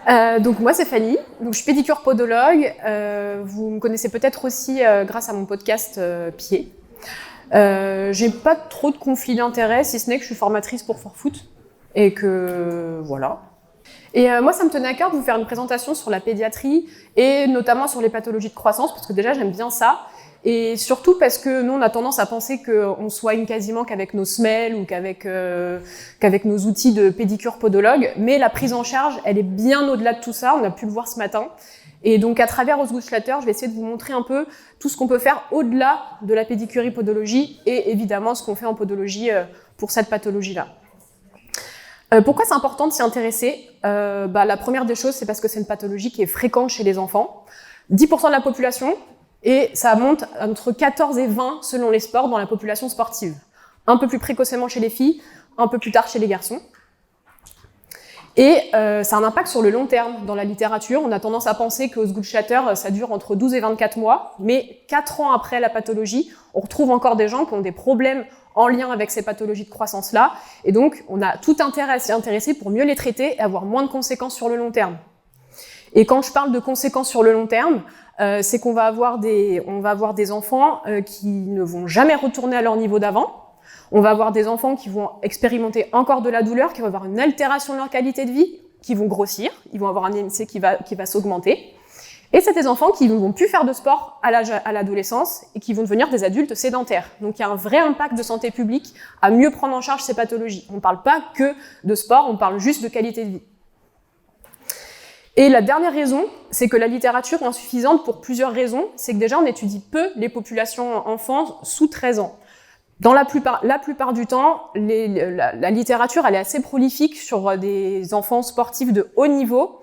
Donc moi c'est Fanny, donc je suis pédicure podologue. Vous me connaissez peut-être aussi grâce à mon podcast Pied. J'ai pas trop de conflits d'intérêts, si ce n'est que je suis formatrice pour Forfoot et que voilà. Et moi ça me tenait à cœur de vous faire une présentation sur la pédiatrie et notamment sur les pathologies de croissance parce que déjà j'aime bien ça. Et surtout parce que nous, on a tendance à penser qu'on soigne quasiment qu'avec nos semelles ou qu'avec nos outils de pédicure podologue. Mais la prise en charge, elle est bien au-delà de tout ça. On a pu le voir ce matin. Et donc, à travers Osgood-Schlatter, je vais essayer de vous montrer un peu tout ce qu'on peut faire au-delà de la pédicurie podologie et évidemment ce qu'on fait en podologie pour cette pathologie-là. Pourquoi c'est important de s'y intéresser ? La première des choses, c'est parce que c'est une pathologie qui est fréquente chez les enfants. 10% de la population. Et ça monte entre 14 et 20 selon les sports dans la population sportive. Un peu plus précocement chez les filles, un peu plus tard chez les garçons. Et ça a un impact sur le long terme dans la littérature. On a tendance à penser que Osgood-Schlatter, ça dure entre 12 et 24 mois, mais 4 ans après la pathologie, on retrouve encore des gens qui ont des problèmes en lien avec ces pathologies de croissance-là. Et donc, on a tout intérêt à s'y intéresser pour mieux les traiter et avoir moins de conséquences sur le long terme. Et quand je parle de conséquences sur le long terme, c'est qu'on va avoir des enfants qui ne vont jamais retourner à leur niveau d'avant. On va avoir des enfants qui vont expérimenter encore de la douleur, qui vont avoir une altération de leur qualité de vie, qui vont grossir, ils vont avoir un IMC qui va s'augmenter. Et c'est des enfants qui ne vont plus faire de sport à l'adolescence et qui vont devenir des adultes sédentaires. Donc il y a un vrai impact de santé publique à mieux prendre en charge ces pathologies. On ne parle pas que de sport, on parle juste de qualité de vie. Et la dernière raison, c'est que la littérature est insuffisante pour plusieurs raisons. C'est que déjà, on étudie peu les populations enfants sous 13 ans. Dans la plupart du temps, la littérature, elle est assez prolifique sur des enfants sportifs de haut niveau.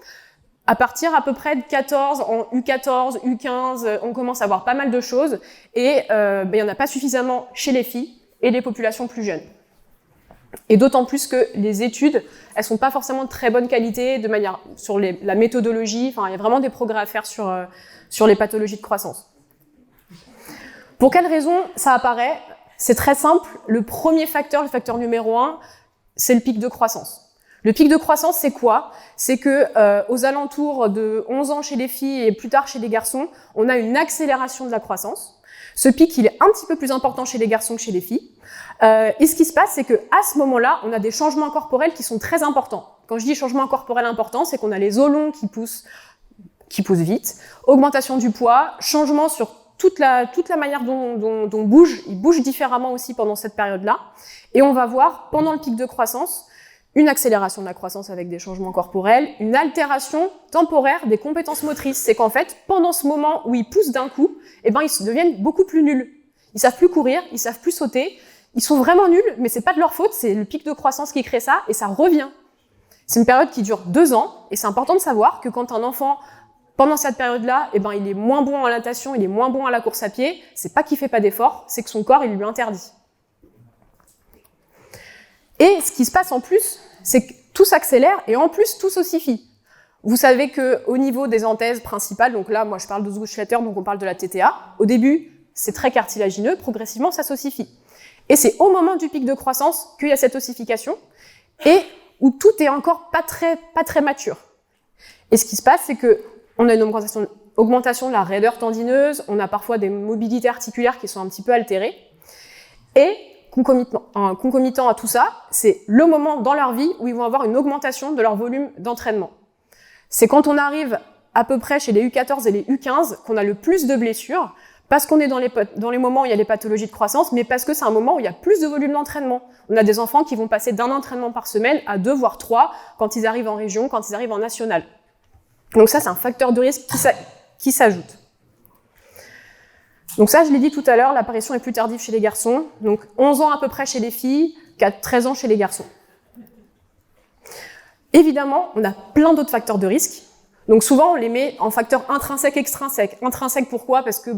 À partir à peu près de 14, en U14, U15, on commence à voir pas mal de choses. Et il n'y en a pas suffisamment chez les filles et les populations plus jeunes. Et d'autant plus que les études, elles sont pas forcément de très bonne qualité de manière sur la méthodologie. Enfin, il y a vraiment des progrès à faire sur les pathologies de croissance. Pour quelles raisons ça apparaît ? C'est très simple. Le premier facteur, le facteur numéro 1, c'est le pic de croissance. Le pic de croissance, c'est quoi ? C'est que aux alentours de 11 ans chez les filles et plus tard chez les garçons, on a une accélération de la croissance. Ce pic, il est un petit peu plus important chez les garçons que chez les filles. Et ce qui se passe, c'est qu'à ce moment-là, on a des changements corporels qui sont très importants. Quand je dis changements corporels importants, c'est qu'on a les os longs qui poussent vite, augmentation du poids, changement sur toute la manière dont on bouge. Ils bougent différemment aussi pendant cette période-là. Et on va voir, pendant le pic de croissance, une accélération de la croissance avec des changements corporels, une altération temporaire des compétences motrices. C'est qu'en fait, pendant ce moment où ils poussent d'un coup, ils deviennent beaucoup plus nuls. Ils savent plus courir, ils savent plus sauter. Ils sont vraiment nuls, mais c'est pas de leur faute, c'est le pic de croissance qui crée ça, et ça revient. C'est une période qui dure 2 ans, et c'est important de savoir que quand un enfant, pendant cette période-là, il est moins bon en natation, il est moins bon à la course à pied, c'est pas qu'il fait pas d'efforts, c'est que son corps, il lui interdit. Et ce qui se passe en plus, c'est que tout s'accélère, et en plus, tout s'ossifie. Vous savez qu'au niveau des anthèses principales, donc là, moi je parle d'Osgood-Schlatter, donc on parle de la TTA, au début, c'est très cartilagineux, progressivement, ça s'ossifie. Et c'est au moment du pic de croissance qu'il y a cette ossification, et où tout est encore pas très mature. Et ce qui se passe, c'est que on a une augmentation de la raideur tendineuse, on a parfois des mobilités articulaires qui sont un petit peu altérées, et concomitant à tout ça, c'est le moment dans leur vie où ils vont avoir une augmentation de leur volume d'entraînement. C'est quand on arrive à peu près chez les U14 et les U15 qu'on a le plus de blessures, parce qu'on est dans les moments où il y a les pathologies de croissance, mais parce que c'est un moment où il y a plus de volume d'entraînement. On a des enfants qui vont passer d'un entraînement par semaine à 2 voire 3 quand ils arrivent en région, quand ils arrivent en national. Donc ça, c'est un facteur de risque qui s'ajoute. Donc ça, je l'ai dit tout à l'heure, l'apparition est plus tardive chez les garçons. Donc 11 ans à peu près chez les filles, 13 ans chez les garçons. Évidemment, on a plein d'autres facteurs de risque. Donc souvent, on les met en facteurs intrinsèques, extrinsèques. Intrinsèques, pourquoi ? Parce que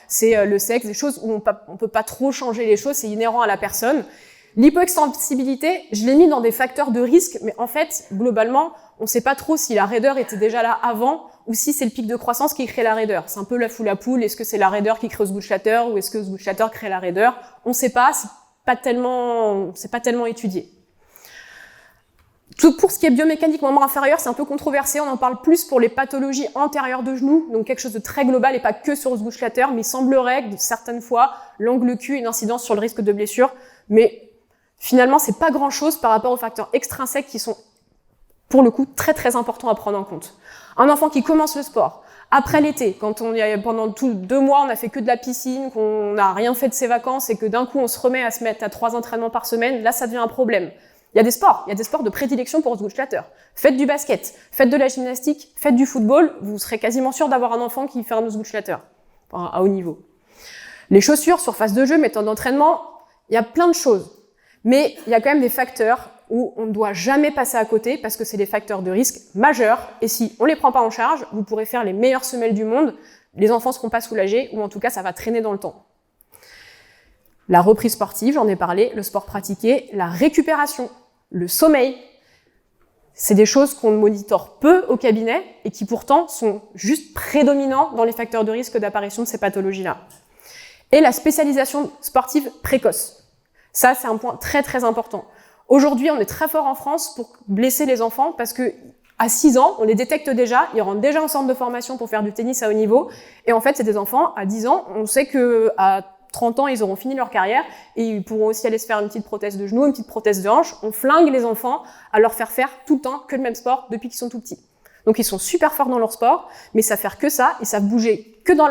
c'est le sexe, des choses où on peut pas trop changer les choses, c'est inhérent à la personne. L'hypoextensibilité, je l'ai mis dans des facteurs de risque, mais en fait, globalement, on sait pas trop si la raideur était déjà là avant ou si c'est le pic de croissance qui crée la raideur. C'est un peu la foule à poule. Est-ce que c'est la raideur qui crée Osgood-Schlatter ou est-ce que Osgood-Schlatter crée la raideur ? On sait pas, c'est pas tellement étudié. Pour ce qui est biomécanique membre inférieur, c'est un peu controversé, on en parle plus pour les pathologies antérieures de genoux, donc quelque chose de très global et pas que sur Osgood-Schlatter, mais il semblerait que certaines fois, l'angle Q ait une incidence sur le risque de blessure, mais finalement, c'est pas grand-chose par rapport aux facteurs extrinsèques qui sont, pour le coup, très très importants à prendre en compte. Un enfant qui commence le sport, après l'été, quand pendant 2 mois, on a fait que de la piscine, qu'on n'a rien fait de ses vacances et que d'un coup, on se remet à se mettre à 3 entraînements par semaine, là, ça devient un problème. Il y a des sports de prédilection pour Osgood-Schlatter. Faites du basket, faites de la gymnastique, faites du football, vous serez quasiment sûr d'avoir un enfant qui fait un Osgood-Schlatter, enfin, à haut niveau. Les chaussures, surface de jeu, méthode d'entraînement, il y a plein de choses. Mais il y a quand même des facteurs où on ne doit jamais passer à côté parce que c'est des facteurs de risque majeurs et si on les prend pas en charge, vous pourrez faire les meilleures semelles du monde, les enfants seront pas soulagés ou en tout cas ça va traîner dans le temps. La reprise sportive, j'en ai parlé, le sport pratiqué, la récupération, le sommeil, c'est des choses qu'on monitore peu au cabinet et qui pourtant sont juste prédominants dans les facteurs de risque d'apparition de ces pathologies-là. Et la spécialisation sportive précoce. Ça, c'est un point très très important. Aujourd'hui, on est très fort en France pour blesser les enfants parce que à 6 ans, on les détecte déjà, ils rentrent déjà en centre de formation pour faire du tennis à haut niveau. Et en fait, c'est des enfants, à 10 ans, on sait qu'à 30 ans, ils auront fini leur carrière et ils pourront aussi aller se faire une petite prothèse de genou, une petite prothèse de hanche. On flingue les enfants à leur faire tout le temps que le même sport depuis qu'ils sont tout petits. Donc, ils sont super forts dans leur sport, mais ils savent faire que ça, ils savent bouger que dans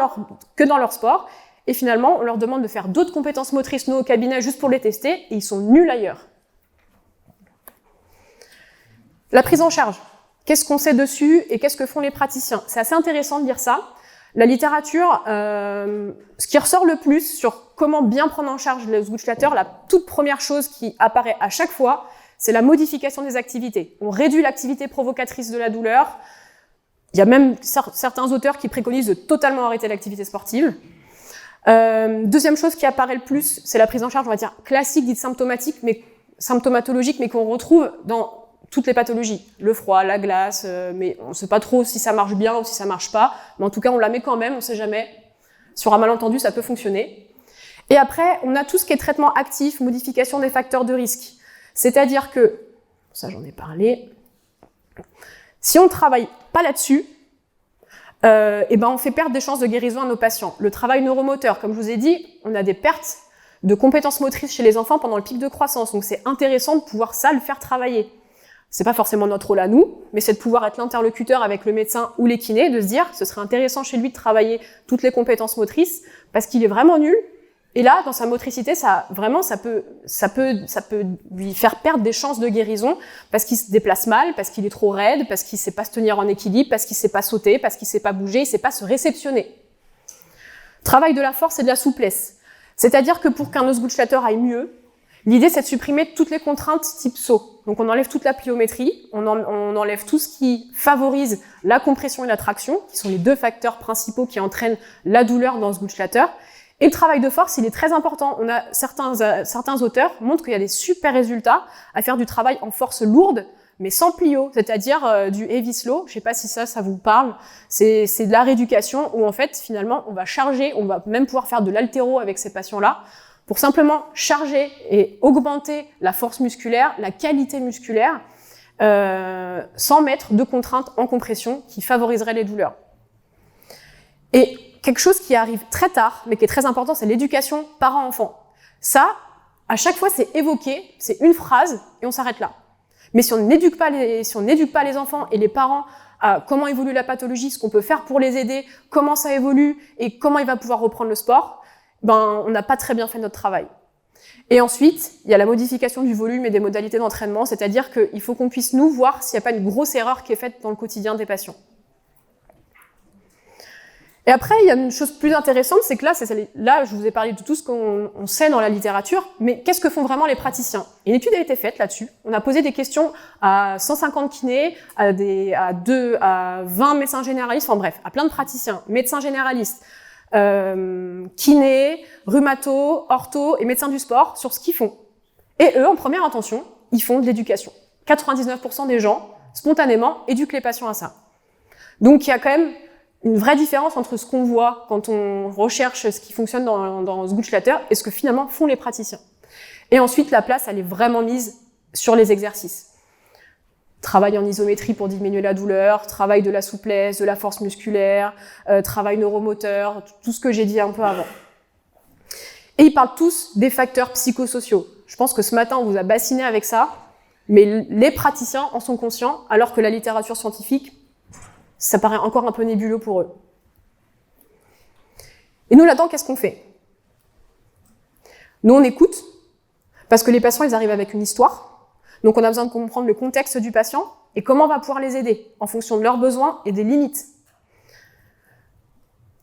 leur sport. Et finalement, on leur demande de faire d'autres compétences motrices, nous, au cabinet, juste pour les tester, et ils sont nuls ailleurs. La prise en charge. Qu'est-ce qu'on sait dessus et qu'est-ce que font les praticiens? C'est assez intéressant de dire ça. La littérature, ce qui ressort le plus sur comment bien prendre en charge le Osgood-Schlatter, la toute première chose qui apparaît à chaque fois, c'est la modification des activités. On réduit l'activité provocatrice de la douleur. Il y a même certains auteurs qui préconisent de totalement arrêter l'activité sportive. Deuxième chose qui apparaît le plus, c'est la prise en charge, on va dire, classique, dite symptomatologique, mais qu'on retrouve dans toutes les pathologies. Le froid, la glace, mais on ne sait pas trop si ça marche bien ou si ça marche pas. Mais en tout cas, on la met quand même, on ne sait jamais. Sur un malentendu, ça peut fonctionner. Et après, on a tout ce qui est traitement actif, modification des facteurs de risque. C'est-à-dire que, ça j'en ai parlé, si on ne travaille pas là-dessus, on fait perdre des chances de guérison à nos patients. Le travail neuromoteur, comme je vous ai dit, on a des pertes de compétences motrices chez les enfants pendant le pic de croissance. Donc c'est intéressant de pouvoir le faire travailler. C'est pas forcément notre rôle à nous, mais c'est de pouvoir être l'interlocuteur avec le médecin ou les kinés, de se dire, ce serait intéressant chez lui de travailler toutes les compétences motrices, parce qu'il est vraiment nul. Et là, dans sa motricité, ça peut lui faire perdre des chances de guérison, parce qu'il se déplace mal, parce qu'il est trop raide, parce qu'il sait pas se tenir en équilibre, parce qu'il sait pas sauter, parce qu'il sait pas bouger, il sait pas se réceptionner. Travail de la force et de la souplesse. C'est-à-dire que pour qu'un Osgood-Schlatter aille mieux, l'idée, c'est de supprimer toutes les contraintes type saut. Donc, on enlève toute la pliométrie, on enlève tout ce qui favorise la compression et la traction, qui sont les 2 facteurs principaux qui entraînent la douleur dans Osgood-Schlatter. Et le travail de force, il est très important. On a certains auteurs montrent qu'il y a des super résultats à faire du travail en force lourde, mais sans plio, c'est-à-dire du heavy slow. Je sais pas si ça vous parle. C'est de la rééducation où en fait, finalement, on va charger, on va même pouvoir faire de l'haltéro avec ces patients-là, pour simplement charger et augmenter la force musculaire, la qualité musculaire, sans mettre de contraintes en compression qui favoriseraient les douleurs. Et quelque chose qui arrive très tard, mais qui est très important, c'est l'éducation parent-enfant. Ça, à chaque fois, c'est évoqué, c'est une phrase, et on s'arrête là. Mais si on n'éduque pas les enfants et les parents à comment évolue la pathologie, ce qu'on peut faire pour les aider, comment ça évolue, et comment il va pouvoir reprendre le sport, on n'a pas très bien fait notre travail. Et ensuite, il y a la modification du volume et des modalités d'entraînement, c'est-à-dire qu'il faut qu'on puisse nous voir s'il n'y a pas une grosse erreur qui est faite dans le quotidien des patients. Et après, il y a une chose plus intéressante, c'est que là, je vous ai parlé de tout ce qu'on sait dans la littérature, mais qu'est-ce que font vraiment les praticiens? Une étude a été faite là-dessus. On a posé des questions à 150 kinés, à 20 médecins généralistes, enfin bref, à plein de praticiens, médecins généralistes, kinés, rhumato, ortho et médecins du sport sur ce qu'ils font. Et eux, en première intention, ils font de l'éducation. 99% des gens, spontanément, éduquent les patients à ça. Donc il y a quand même une vraie différence entre ce qu'on voit quand on recherche ce qui fonctionne dans Osgood-Schlatter et ce que finalement font les praticiens. Et ensuite, la place, elle est vraiment mise sur les exercices. travail en isométrie pour diminuer la douleur, travail de la souplesse, de la force musculaire, travail neuromoteur, tout ce que j'ai dit un peu avant. Et ils parlent tous des facteurs psychosociaux. Je pense que ce matin, on vous a bassiné avec ça, mais les praticiens en sont conscients, alors que la littérature scientifique, ça paraît encore un peu nébuleux pour eux. Et nous, là-dedans, qu'est-ce qu'on fait? Nous, on écoute, parce que les patients, ils arrivent avec une histoire. Donc, on a besoin de comprendre le contexte du patient et comment on va pouvoir les aider en fonction de leurs besoins et des limites.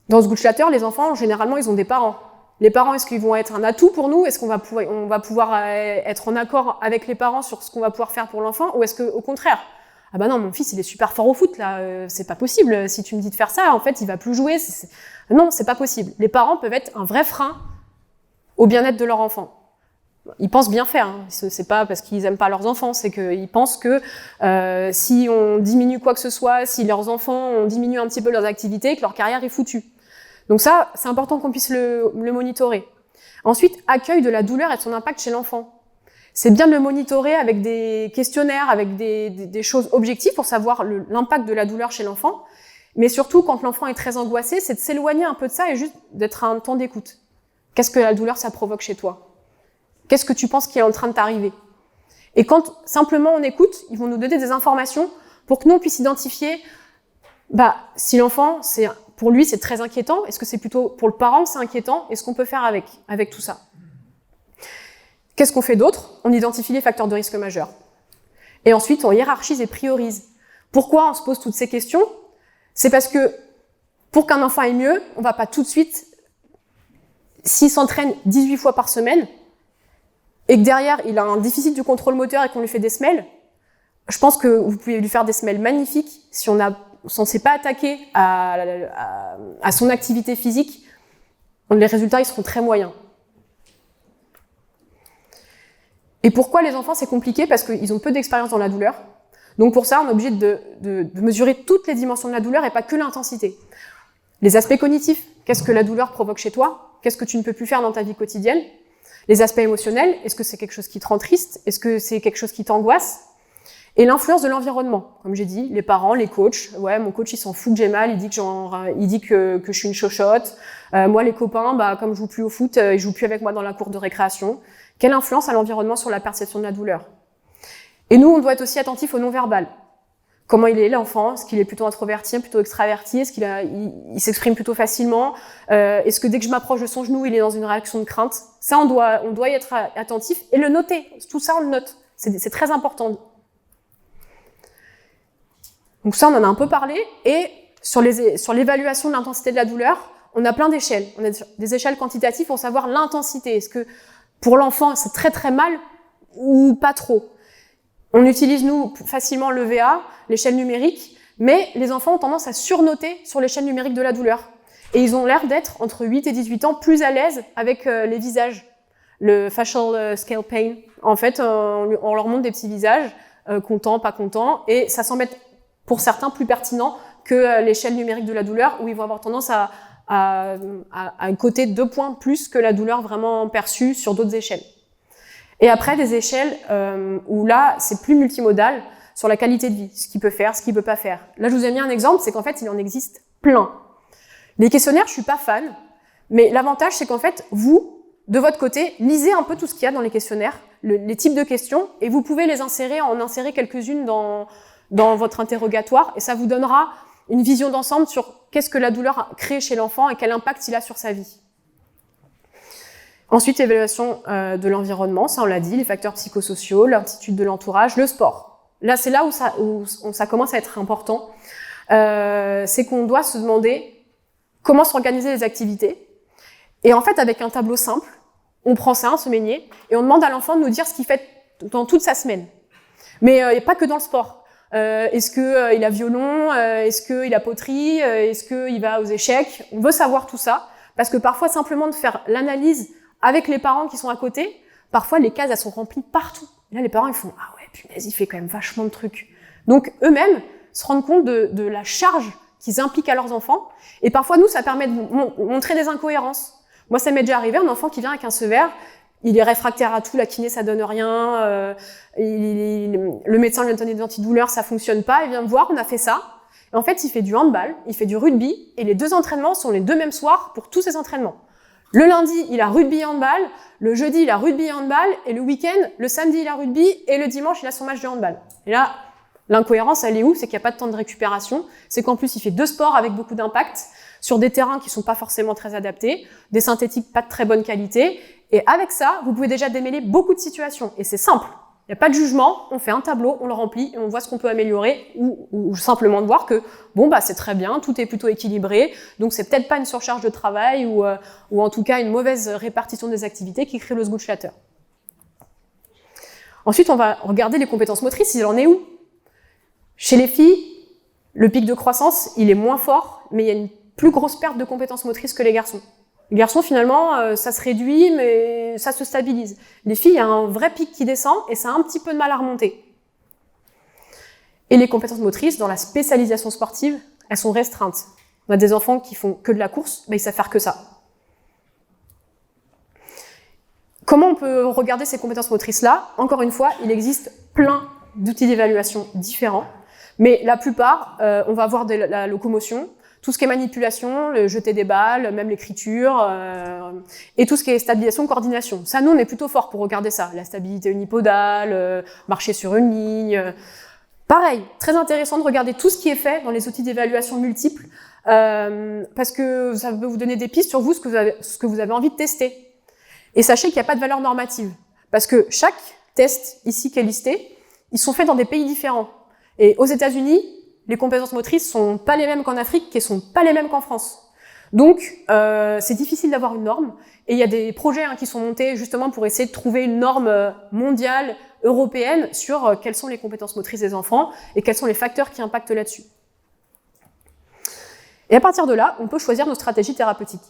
Dans ce Guttstatter, les enfants, généralement, ils ont des parents. Les parents, est-ce qu'ils vont être un atout pour nous? Est-ce qu'on va pouvoir être en accord avec les parents sur ce qu'on va pouvoir faire pour l'enfant? Ou est-ce que, au contraire, ah bah non, mon fils, il est super fort au foot, là, c'est pas possible. Si tu me dis de faire ça, en fait, il va plus jouer. Non, c'est pas possible. Les parents peuvent être un vrai frein au bien-être de leur enfant. Ils pensent bien faire, hein. C'est pas parce qu'ils aiment pas leurs enfants, c'est qu'ils pensent que si on diminue quoi que ce soit, si leurs enfants, on diminue un petit peu leurs activités, que leur carrière est foutue. Donc ça, c'est important qu'on puisse le monitorer. Ensuite, accueil de la douleur et de son impact chez l'enfant. C'est bien de le monitorer avec des questionnaires, avec des choses objectives pour savoir l'impact de la douleur chez l'enfant. Mais surtout, quand l'enfant est très angoissé, c'est de s'éloigner un peu de ça et juste d'être un temps d'écoute. Qu'est-ce que la douleur, ça provoque chez toi? Qu'est-ce que tu penses qui est en train de t'arriver? Et quand simplement on écoute, ils vont nous donner des informations pour que nous, on puisse identifier si l'enfant, pour lui, c'est très inquiétant. Est-ce que c'est plutôt pour le parent que c'est inquiétant? Et ce qu'on peut faire avec tout ça? Qu'est-ce qu'on fait d'autre? On identifie les facteurs de risque majeurs. Et ensuite, on hiérarchise et priorise. Pourquoi on se pose toutes ces questions? C'est parce que pour qu'un enfant aille mieux, on va pas tout de suite, s'il s'entraîne 18 fois par semaine, et que derrière, il a un déficit du contrôle moteur et qu'on lui fait des semelles, je pense que vous pouvez lui faire des semelles magnifiques. Si on ne s'est pas attaqué à son activité physique, les résultats ils seront très moyens. Et pourquoi les enfants, c'est compliqué? Parce qu'ils ont peu d'expérience dans la douleur. Donc pour ça, on est obligé de mesurer toutes les dimensions de la douleur et pas que l'intensité. Les aspects cognitifs, qu'est-ce que la douleur provoque chez toi? Qu'est-ce que tu ne peux plus faire dans ta vie quotidienne? Les aspects émotionnels, est-ce que c'est quelque chose qui te rend triste? Est-ce que c'est quelque chose qui t'angoisse? Et l'influence de l'environnement, comme j'ai dit, les parents, les coachs. Ouais, mon coach, il s'en fout que j'ai mal, il dit que je suis une chochotte. Moi, les copains, comme je joue plus au foot, ils jouent plus avec moi dans la cour de récréation. Quelle influence a l'environnement sur la perception de la douleur? Et nous, on doit être aussi attentif au non-verbal. Comment il est, l'enfant? Est-ce qu'il est plutôt introverti, plutôt extraverti? Est-ce qu'il s'exprime plutôt facilement? Est-ce que dès que je m'approche de son genou, il est dans une réaction de crainte? Ça, on doit y être attentif et le noter. Tout ça, on le note. C'est très important. Donc ça, on en a un peu parlé. Et sur l'évaluation de l'intensité de la douleur, on a plein d'échelles. On a des échelles quantitatives pour savoir l'intensité. Est-ce que pour l'enfant, c'est très très mal ou pas trop? On utilise, nous, facilement l'EVA, l'échelle numérique, mais les enfants ont tendance à surnoter sur l'échelle numérique de la douleur. Et ils ont l'air d'être, entre 8 et 18 ans, plus à l'aise avec les visages. Le facial scale pain. En fait, on leur montre des petits visages, contents, pas contents, et ça semble être, pour certains, plus pertinent que l'échelle numérique de la douleur, où ils vont avoir tendance à coter 2 points plus que la douleur vraiment perçue sur d'autres échelles. Et après, des échelles où là, c'est plus multimodal sur la qualité de vie, ce qu'il peut faire, ce qu'il peut pas faire. Là, je vous ai mis un exemple, c'est qu'en fait, il en existe plein. Les questionnaires, je suis pas fan, mais l'avantage, c'est qu'en fait, vous, de votre côté, lisez un peu tout ce qu'il y a dans les questionnaires, les types de questions, et vous pouvez les insérer quelques-unes dans votre interrogatoire, et ça vous donnera une vision d'ensemble sur qu'est-ce que la douleur crée chez l'enfant et quel impact il a sur sa vie. Ensuite, évaluation de l'environnement, ça on l'a dit, les facteurs psychosociaux, l'attitude de l'entourage, le sport. Là, c'est là où ça commence à être important. C'est qu'on doit se demander comment s'organiser les activités. Et en fait, avec un tableau simple, on prend ça, un semainier, et on demande à l'enfant de nous dire ce qu'il fait dans toute sa semaine. Mais pas que dans le sport. Est-ce qu'il a violon? Est-ce qu'il a poterie? Est-ce qu'il va aux échecs? On veut savoir tout ça, parce que parfois, simplement de faire l'analyse avec les parents qui sont à côté, parfois les cases elles sont remplies partout. Et là les parents ils font ah ouais punaise il fait quand même vachement de trucs. Donc eux-mêmes se rendent compte de la charge qu'ils impliquent à leurs enfants. Et parfois nous ça permet de montrer des incohérences. Moi ça m'est déjà arrivé un enfant qui vient avec un seau vert il est réfractaire à tout, la kiné ça donne rien, le médecin lui a donné des antidouleurs, ça fonctionne pas, il vient me voir, on a fait ça. Et en fait, il fait du handball, il fait du rugby, et les 2 entraînements sont les 2 mêmes soirs pour tous ses entraînements. Le lundi, il a rugby et handball, le jeudi, il a rugby et handball, et le week-end, le samedi, il a rugby, et le dimanche, il a son match de handball. Et là, l'incohérence, elle est où? C'est qu'il n'y a pas de temps de récupération, c'est qu'en plus, il fait 2 sports avec beaucoup d'impact, sur des terrains qui sont pas forcément très adaptés, des synthétiques pas de très bonne qualité, et avec ça, vous pouvez déjà démêler beaucoup de situations, et c'est simple. Il n'y a pas de jugement, on fait un tableau, on le remplit, et on voit ce qu'on peut améliorer, ou simplement de voir que, bon, bah, c'est très bien, tout est plutôt équilibré, donc c'est peut-être pas une surcharge de travail, ou en tout cas une mauvaise répartition des activités qui crée le Sgutschlatter. Ensuite, on va regarder les compétences motrices, il en est où? Chez les filles, le pic de croissance, il est moins fort, mais il y a une plus grosse perte de compétences motrices que les garçons. Les garçons, finalement, ça se réduit, mais ça se stabilise. Les filles, il y a un vrai pic qui descend et ça a un petit peu de mal à remonter. Et les compétences motrices, dans la spécialisation sportive, elles sont restreintes. On a des enfants qui font que de la course, ils savent faire que ça. Comment on peut regarder ces compétences motrices-là? Encore une fois, il existe plein d'outils d'évaluation différents, mais la plupart, on va voir de la locomotion, tout ce qui est manipulation, le jeter des balles, même l'écriture, et tout ce qui est stabilisation, coordination. Ça, nous, on est plutôt fort pour regarder ça. La stabilité unipodale, marcher sur une ligne. Pareil, très intéressant de regarder tout ce qui est fait dans les outils d'évaluation multiples, parce que ça peut vous donner des pistes sur vous, ce que vous avez envie de tester. Et sachez qu'il n'y a pas de valeur normative, parce que chaque test ici qui est listé, ils sont faits dans des pays différents. Et aux États-Unis, les compétences motrices sont pas les mêmes qu'en Afrique, qui sont pas les mêmes qu'en France. Donc, c'est difficile d'avoir une norme. Et il y a des projets qui sont montés justement pour essayer de trouver une norme mondiale, européenne, sur quelles sont les compétences motrices des enfants et quels sont les facteurs qui impactent là-dessus. Et à partir de là, on peut choisir nos stratégies thérapeutiques.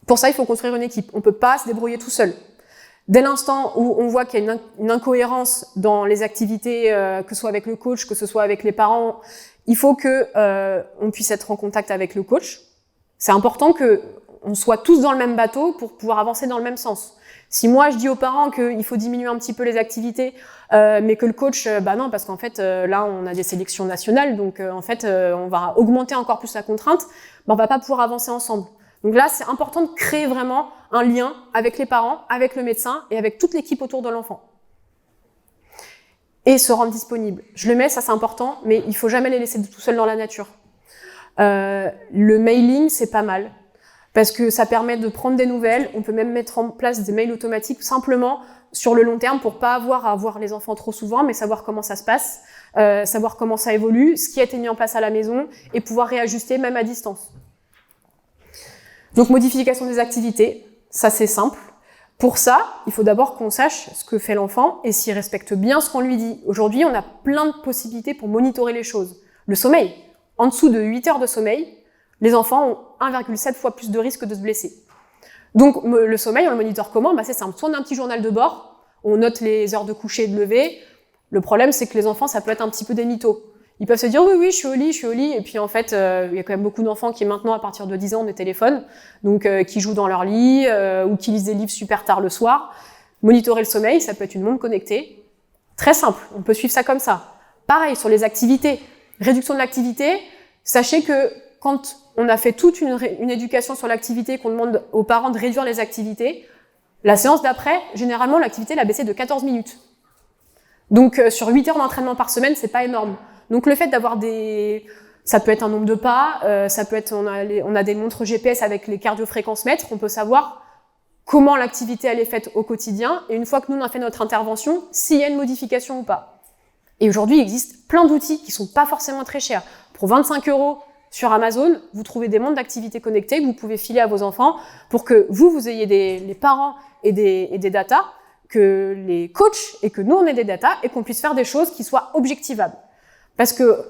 Pour ça, il faut construire une équipe. On peut pas se débrouiller tout seul. Dès l'instant où on voit qu'il y a une incohérence dans les activités, que ce soit avec le coach, que ce soit avec les parents, il faut que on puisse être en contact avec le coach. C'est important que on soit tous dans le même bateau pour pouvoir avancer dans le même sens. Si moi je dis aux parents qu'il faut diminuer un petit peu les activités, mais que le coach, non, parce qu'en fait là on a des sélections nationales, donc en fait on va augmenter encore plus la contrainte, on va pas pouvoir avancer ensemble. Donc là, c'est important de créer vraiment un lien avec les parents, avec le médecin et avec toute l'équipe autour de l'enfant. Et se rendre disponible. Je le mets, ça c'est important, mais il faut jamais les laisser tout seuls dans la nature. Le mailing, c'est pas mal, parce que ça permet de prendre des nouvelles. On peut même mettre en place des mails automatiques simplement sur le long terme pour pas avoir à voir les enfants trop souvent, mais savoir comment ça se passe, savoir comment ça évolue, ce qui a été mis en place à la maison et pouvoir réajuster même à distance. Donc, modification des activités, ça c'est simple. Pour ça, il faut d'abord qu'on sache ce que fait l'enfant et s'il respecte bien ce qu'on lui dit. Aujourd'hui, on a plein de possibilités pour monitorer les choses. Le sommeil. En dessous de 8 heures de sommeil, les enfants ont 1,7 fois plus de risque de se blesser. Donc, le sommeil, on le monitore comment? C'est simple. Soit on a un petit journal de bord, on note les heures de coucher et de lever. Le problème, c'est que les enfants, ça peut être un petit peu des mythos. Ils peuvent se dire oui, je suis au lit, et puis en fait, il y a quand même beaucoup d'enfants qui maintenant, à partir de 10 ans, ont des téléphones, donc qui jouent dans leur lit, ou qui lisent des livres super tard le soir. Monitorer le sommeil, ça peut être une montre connectée. Très simple, on peut suivre ça comme ça. Pareil, sur les activités, réduction de l'activité, sachez que quand on a fait toute une éducation sur l'activité, qu'on demande aux parents de réduire les activités, la séance d'après, généralement, l'activité, elle a baissé de 14 minutes. Donc, sur 8 heures d'entraînement par semaine, c'est pas énorme. Donc le fait d'avoir ça peut être un nombre de pas, ça peut être, on a des montres GPS avec les cardiofréquencemètres, on peut savoir comment l'activité elle est faite au quotidien, et une fois que nous on a fait notre intervention, s'il y a une modification ou pas. Et aujourd'hui, il existe plein d'outils qui sont pas forcément très chers. Pour 25 € sur Amazon, vous trouvez des montres d'activité connectées que vous pouvez filer à vos enfants pour que vous ayez les parents et des datas, que les coachs et que nous on ait des datas et qu'on puisse faire des choses qui soient objectivables. Parce que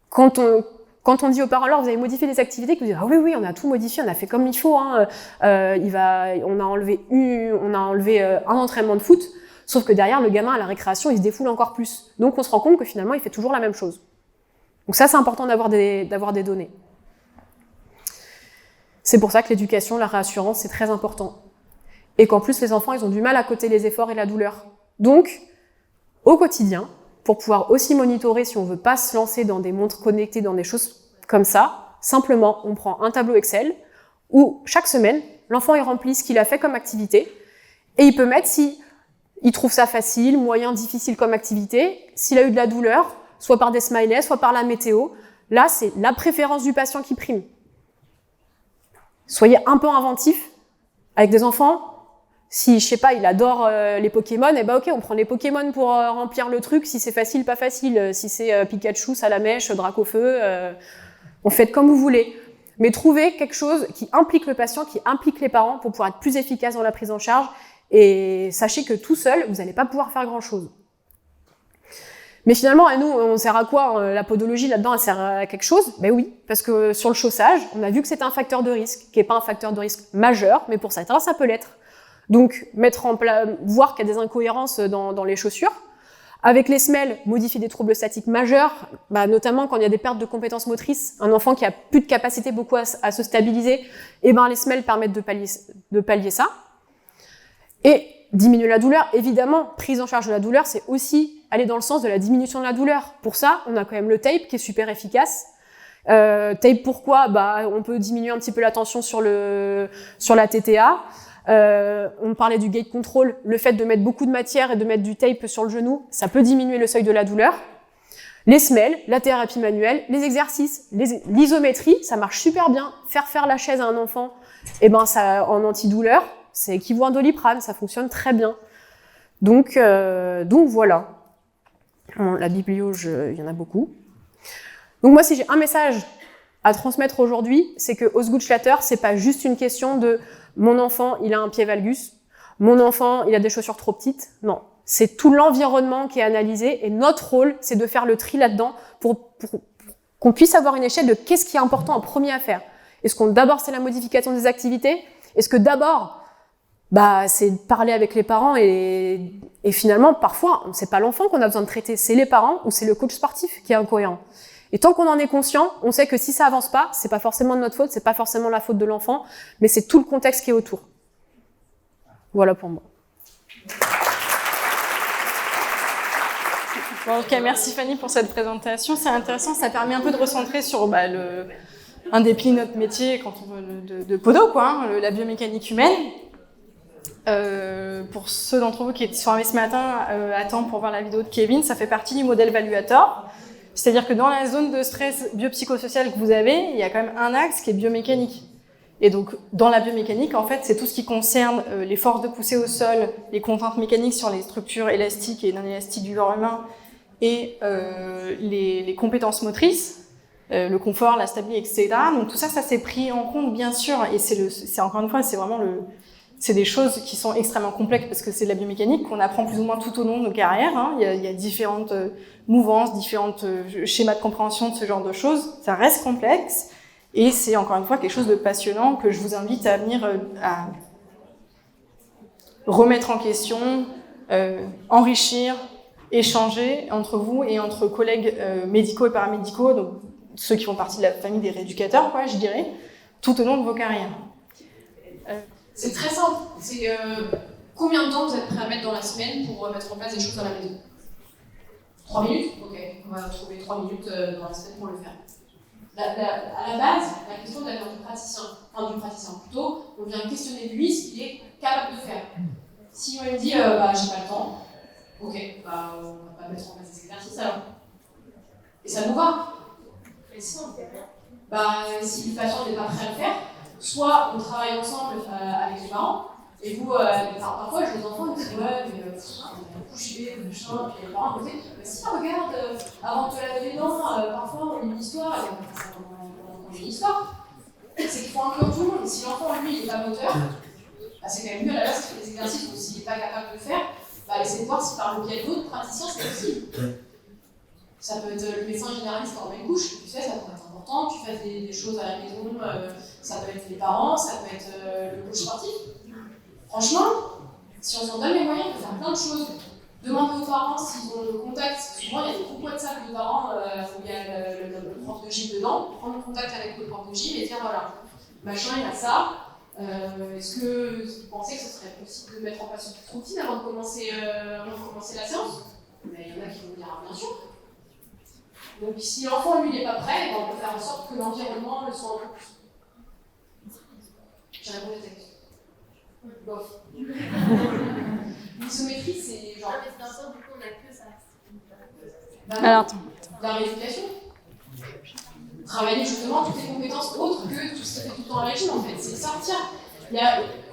quand on dit aux parents, alors vous avez modifié les activités, que vous dites ah oui, on a tout modifié, on a fait comme il faut, on a enlevé un entraînement de foot, sauf que derrière le gamin à la récréation il se défoule encore plus. Donc on se rend compte que finalement il fait toujours la même chose. Donc ça c'est important d'avoir des données. C'est pour ça que l'éducation, la réassurance c'est très important. et qu'en plus les enfants ils ont du mal à coter les efforts et la douleur. Donc, au quotidien, pour pouvoir aussi monitorer si on veut pas se lancer dans des montres connectées, dans des choses comme ça, simplement on prend un tableau Excel où chaque semaine, l'enfant il remplit ce qu'il a fait comme activité et il peut mettre si il trouve ça facile, moyen, difficile comme activité, s'il a eu de la douleur, soit par des smileys, soit par la météo. Là, c'est la préférence du patient qui prime. Soyez un peu inventif avec des enfants. Si, je sais pas, il adore les Pokémon, eh ben ok, on prend les Pokémon pour remplir le truc. Si c'est facile, pas facile. Si c'est Pikachu, Salamèche, Dracofeu, on fait comme vous voulez. Mais trouvez quelque chose qui implique le patient, qui implique les parents pour pouvoir être plus efficace dans la prise en charge. Et sachez que tout seul, vous n'allez pas pouvoir faire grand-chose. Mais finalement, à nous, on sert à quoi? La podologie, là-dedans, elle sert à quelque chose? Ben oui, parce que sur le chaussage, on a vu que c'était un facteur de risque, qui n'est pas un facteur de risque majeur, mais pour certains, ça peut l'être. Donc, voir qu'il y a des incohérences dans les chaussures. Avec les semelles, modifier des troubles statiques majeurs, notamment quand il y a des pertes de compétences motrices, un enfant qui a plus de capacité beaucoup à se stabiliser, et les semelles permettent de pallier ça. Et diminuer la douleur, évidemment, prise en charge de la douleur, c'est aussi aller dans le sens de la diminution de la douleur. Pour ça, on a quand même le tape qui est super efficace. Tape pourquoi? On peut diminuer un petit peu la tension sur la TTA. On parlait du gate control, le fait de mettre beaucoup de matière et de mettre du tape sur le genou, ça peut diminuer le seuil de la douleur. Les semelles, la thérapie manuelle, les exercices, l'isométrie, ça marche super bien. Faire la chaise à un enfant, ça en antidouleur, c'est équivalent à un Doliprane, ça fonctionne très bien. Donc voilà. La biblioge, il y en a beaucoup. Donc moi, si j'ai un message à transmettre aujourd'hui, c'est que Osgood-Schlatter, c'est pas juste une question de mon enfant, il a un pied valgus, mon enfant, il a des chaussures trop petites. Non, c'est tout l'environnement qui est analysé et notre rôle, c'est de faire le tri là-dedans pour qu'on puisse avoir une échelle de qu'est-ce qui est important en premier à faire. Est-ce qu'on d'abord c'est la modification des activités? Est-ce que d'abord c'est de parler avec les parents et finalement parfois c'est pas l'enfant qu'on a besoin de traiter, c'est les parents ou c'est le coach sportif qui est incohérent. Et tant qu'on en est conscient, on sait que si ça avance pas, c'est pas forcément de notre faute, c'est pas forcément la faute de l'enfant, mais c'est tout le contexte qui est autour. Voilà pour moi. Bon, ok, merci Fanny pour cette présentation. C'est intéressant, ça permet un peu de recentrer sur un des plis de notre métier quand on veut de podo, la biomécanique humaine. Pour ceux d'entre vous qui sont arrivés ce matin à temps pour voir la vidéo de Kevin, ça fait partie du modèle Valuator. C'est-à-dire que dans la zone de stress biopsychosocial que vous avez, il y a quand même un axe qui est biomécanique. Et donc, dans la biomécanique, en fait, c'est tout ce qui concerne les forces de poussée au sol, les contraintes mécaniques sur les structures élastiques et non élastiques du corps humain, et les compétences motrices, le confort, la stabilité, etc. Donc tout ça, ça s'est pris en compte, bien sûr, et c'est encore une fois, c'est vraiment c'est des choses qui sont extrêmement complexes parce que c'est de la biomécanique qu'on apprend plus ou moins tout au long de nos carrières. Hein. Il y a différentes mouvances, différents schémas de compréhension de ce genre de choses. Ça reste complexe et c'est encore une fois quelque chose de passionnant que je vous invite à venir à remettre en question, enrichir, échanger entre vous et entre collègues médicaux et paramédicaux, donc ceux qui font partie de la famille des rééducateurs, je dirais, tout au long de vos carrières. C'est très simple. C'est combien de temps vous êtes prêt à mettre dans la semaine pour mettre en place des choses dans la maison? 3 minutes? Ok, on va trouver 3 minutes dans la semaine pour le faire. À la base, la question vient du praticien, plutôt, on vient questionner lui ce qu'il est capable de faire. Si on lui dit j'ai pas le temps, ok, on va pas mettre en place des exercices alors. Et ça nous va. Et sinon, si le patient n'est pas prêt à le faire, soit on travaille ensemble avec les parents, et vous, parfois les enfants ils disent ouais, mais on a couché, machin, puis les parents ils disent si regarde, avant de te laver les dents, parfois on lit une histoire, et on lit une histoire. C'est qu'il faut inclure tout le monde, et si l'enfant lui il n'est pas moteur, c'est quand même mieux à la base qu'il fait des exercices, ou s'il n'est pas capable de le faire, essayez de voir si par le biais d'autres praticiens c'est possible. Ça peut être le médecin généraliste en une couche, tu sais, ça peut être important, tu fais des choses à la maison, ça peut être les parents, ça peut être le coach sportif. Franchement, si on s'en donne les moyens, on peut faire plein de choses. Demandez aux parents s'ils ont le contact, souvent il y a des groupes WhatsApp de parents où il y a le prof de gym dedans, prendre contact avec le prof de gym et dire voilà, machin il a ça, Est-ce que vous pensez que ce serait possible de mettre en place une petite routine avant de commencer la séance? Mais il y en a qui vont dire ah, bien sûr. Donc si l'enfant lui n'est pas prêt, on peut faire en sorte que l'environnement le soit un peu plus. J'ai répondu à ta question. Bof. L'isométrie, c'est genre. Mais c'est un sort, du coup, on a que ça. Alors attends. La rééducation. Travailler justement toutes les compétences autres que tout ce qui fait tout le temps à la régime en fait. C'est sortir.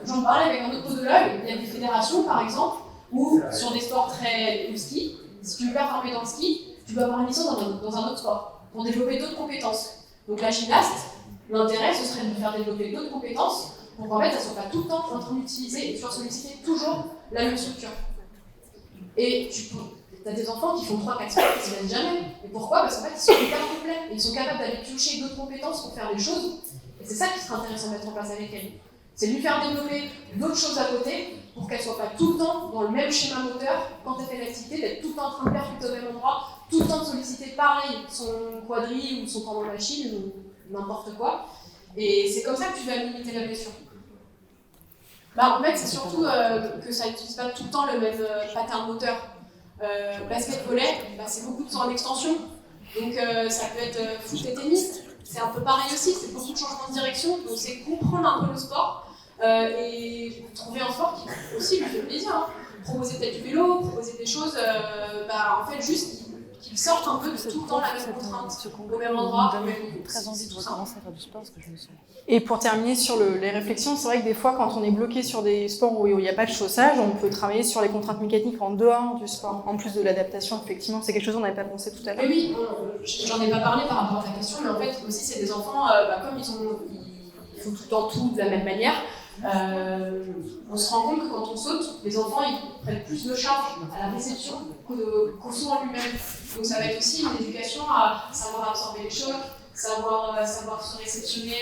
J'en parlais avec un autre podologue, il y a des fédérations par exemple où sur des sports très au ski, si tu veux performer dans le ski, tu dois avoir une licence dans un autre sport pour développer d'autres compétences. Donc la gymnaste, l'intérêt ce serait de faire développer d'autres compétences pour qu'en fait ça ne soit pas tout le temps en train d'utiliser et de solliciter toujours la même structure. Et tu as des enfants qui font 3-4 sports qui ne se mettent jamais. Et pourquoi? Parce qu'en fait ils sont hyper complets et ils sont capables d'aller piocher d'autres compétences pour faire des choses. Et c'est ça qui serait intéressant de mettre en place avec elle. C'est de lui faire développer d'autres choses à côté pour qu'elle ne soit pas tout le temps dans le même schéma moteur quand elle fait l'activité, d'être tout le temps en train de percuter au même endroit, tout le temps de solliciter pareil son quadri ou son tendon d'Achille ou n'importe quoi. Et c'est comme ça que tu vas limiter la blessure. En fait, c'est surtout que ça n'utilise pas tout le temps le même pattern moteur. Basket, volley, c'est beaucoup de temps en extension. Donc ça peut être foot et tennis. C'est un peu pareil aussi, c'est beaucoup de changements de direction. Donc c'est comprendre un peu le sport et trouver un sport qui aussi lui fait plaisir. Hein. Proposer peut-être du vélo, proposer des choses, en fait juste qu'ils sortent un peu de tout le temps la même contrainte, au même endroit. J'ai très envie de recommencer à faire du sport parce que je me sens. Et pour terminer sur les réflexions, c'est vrai que des fois, quand on est bloqué sur des sports où il n'y a pas de chaussage, on peut travailler sur les contraintes mécaniques en dehors du sport, en plus de l'adaptation. Effectivement, c'est quelque chose qu'on n'avait pas pensé tout à l'heure. Oui, j'en ai pas parlé par rapport à ta question, mais en fait aussi c'est des enfants, comme ils font tout le temps tout de la même manière. On se rend compte que quand on saute, les enfants ils prennent plus de charge à la réception qu'au saut en lui-même. Donc ça va être aussi une éducation à savoir absorber les chocs, savoir se réceptionner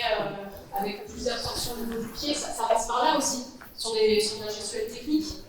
avec plus d'absorption au niveau du pied, ça passe par là aussi, sur la gestuelle technique.